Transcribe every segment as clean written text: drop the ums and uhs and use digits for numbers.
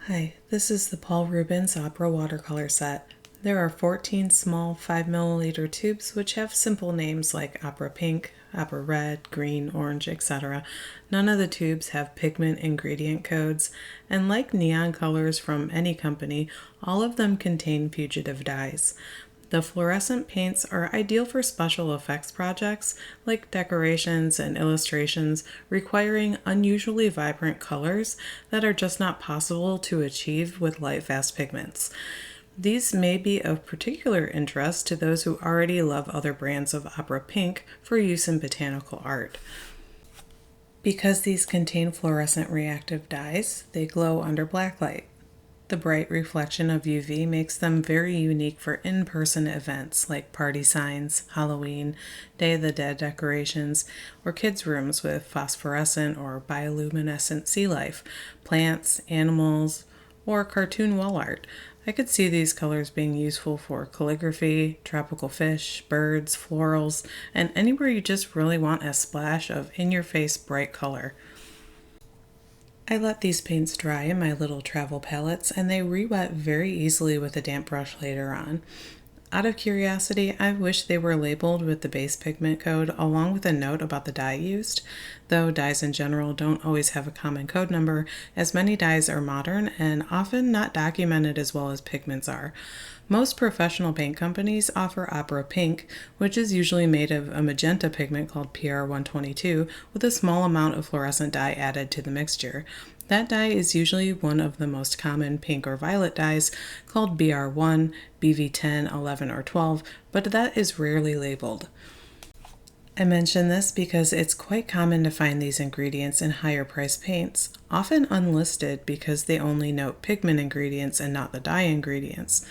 Hi, this is the Paul Rubens Opera watercolor set. There are 14 small 5 ml tubes which have simple names like Opera Pink, Opera Red, Green, Orange, etc. None of the tubes have pigment ingredient codes, and like neon colors from any company, all of them contain fugitive dyes. The fluorescent paints are ideal for special effects projects like decorations and illustrations requiring unusually vibrant colors that are just not possible to achieve with light-fast pigments. These may be of particular interest to those who already love other brands of Opera Pink for use in botanical art. Because these contain fluorescent reactive dyes, they glow under blacklight. The bright reflection of UV makes them very unique for in-person events like party signs, Halloween, Day of the Dead decorations, or kids' rooms with phosphorescent or bioluminescent sea life, plants, animals, or cartoon wall art. I could see these colors being useful for calligraphy, tropical fish, birds, florals, and anywhere you just really want a splash of in-your-face bright color. I let these paints dry in my little travel palettes, and they re-wet very easily with a damp brush later on. Out of curiosity, I wish they were labeled with the base pigment code along with a note about the dye used, though dyes in general don't always have a common code number, as many dyes are modern and often not documented as well as pigments are. Most professional paint companies offer Opera Pink, which is usually made of a magenta pigment called PR122 with a small amount of fluorescent dye added to the mixture. That dye is usually one of the most common pink or violet dyes called BR1, BV10, 11, or 12, but that is rarely labeled. I mention this because it's quite common to find these ingredients in higher priced paints, often unlisted because they only note pigment ingredients and not the dye ingredients.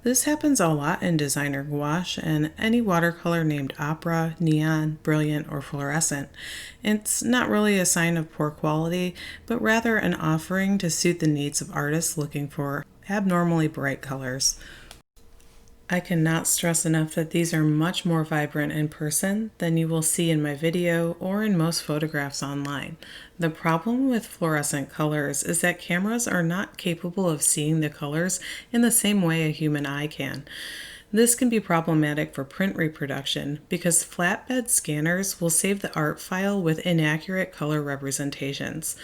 This happens a lot in designer gouache and any watercolor named opera, neon, brilliant, or fluorescent. It's not really a sign of poor quality, but rather an offering to suit the needs of artists looking for abnormally bright colors. I cannot stress enough that these are much more vibrant in person than you will see in my video or in most photographs online. The problem with fluorescent colors is that cameras are not capable of seeing the colors in the same way a human eye can. This can be problematic for print reproduction because flatbed scanners will save the art file with inaccurate color representations.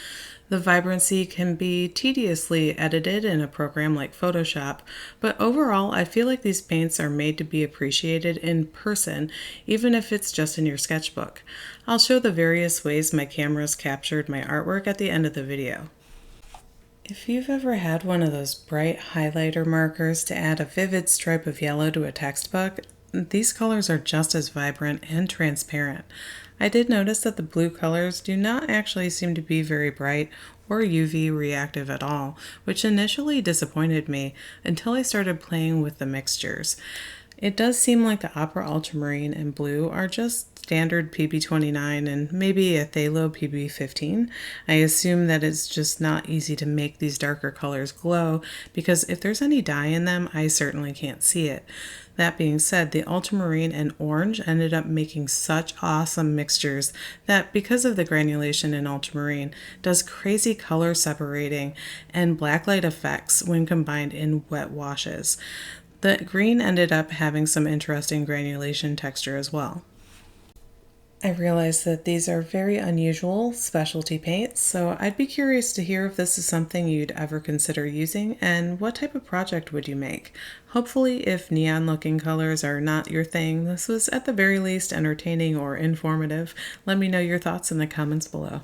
The vibrancy can be tediously edited in a program like Photoshop, but overall I feel like these paints are made to be appreciated in person, even if it's just in your sketchbook. I'll show the various ways my cameras captured my artwork at the end of the video. If you've ever had one of those bright highlighter markers to add a vivid stripe of yellow to a textbook, these colors are just as vibrant and transparent. I did notice that the blue colors do not actually seem to be very bright or UV reactive at all, which initially disappointed me until I started playing with the mixtures. It does seem like the Opera Ultramarine and Blue are just standard PB29 and maybe a Phthalo PB15. I assume that it's just not easy to make these darker colors glow because if there's any dye in them, I certainly can't see it. That being said, the ultramarine and orange ended up making such awesome mixtures that because of the granulation in ultramarine, does crazy color separating and blacklight effects when combined in wet washes. The green ended up having some interesting granulation texture as well. I realize that these are very unusual specialty paints, so I'd be curious to hear if this is something you'd ever consider using and what type of project would you make. Hopefully, if neon-looking colors are not your thing, this was at the very least entertaining or informative. Let me know your thoughts in the comments below.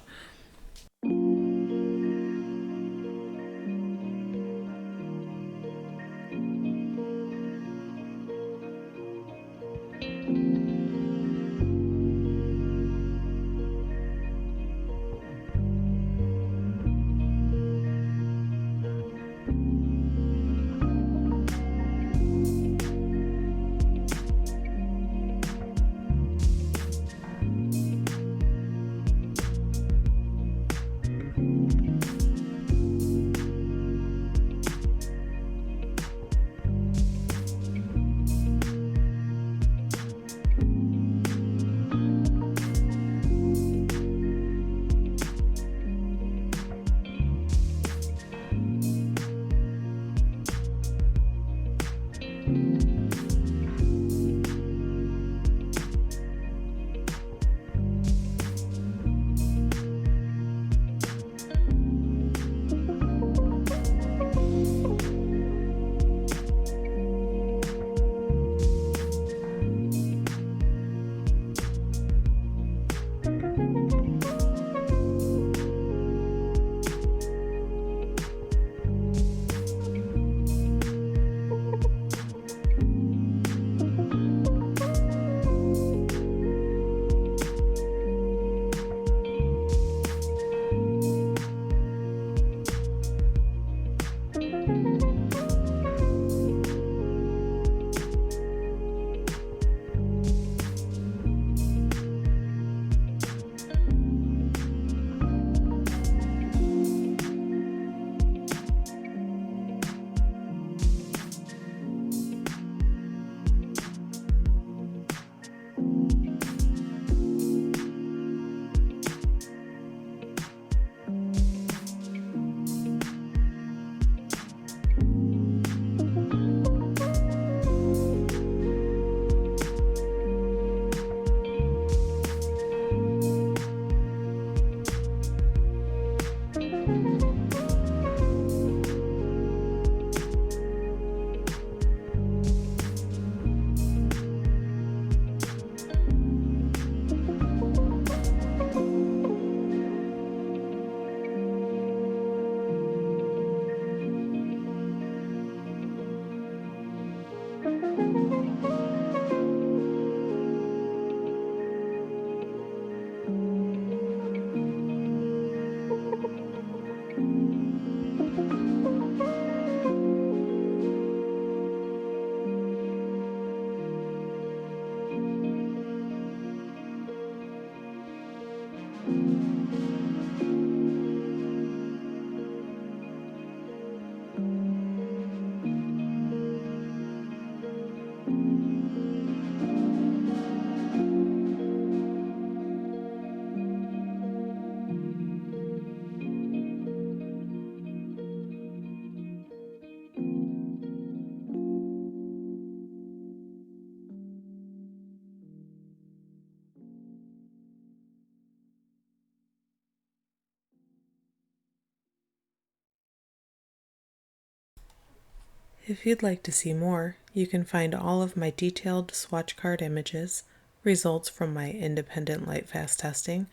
If you'd like to see more, you can find all of my detailed swatch card images, results from my independent light-fast testing,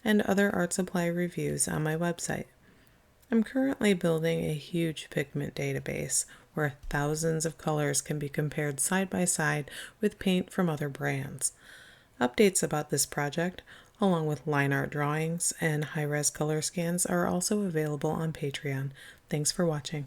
and other art supply reviews on my website. I'm currently building a huge pigment database where thousands of colors can be compared side by side with paint from other brands. Updates about this project, along with line art drawings and high-res color scans, are also available on Patreon. Thanks for watching.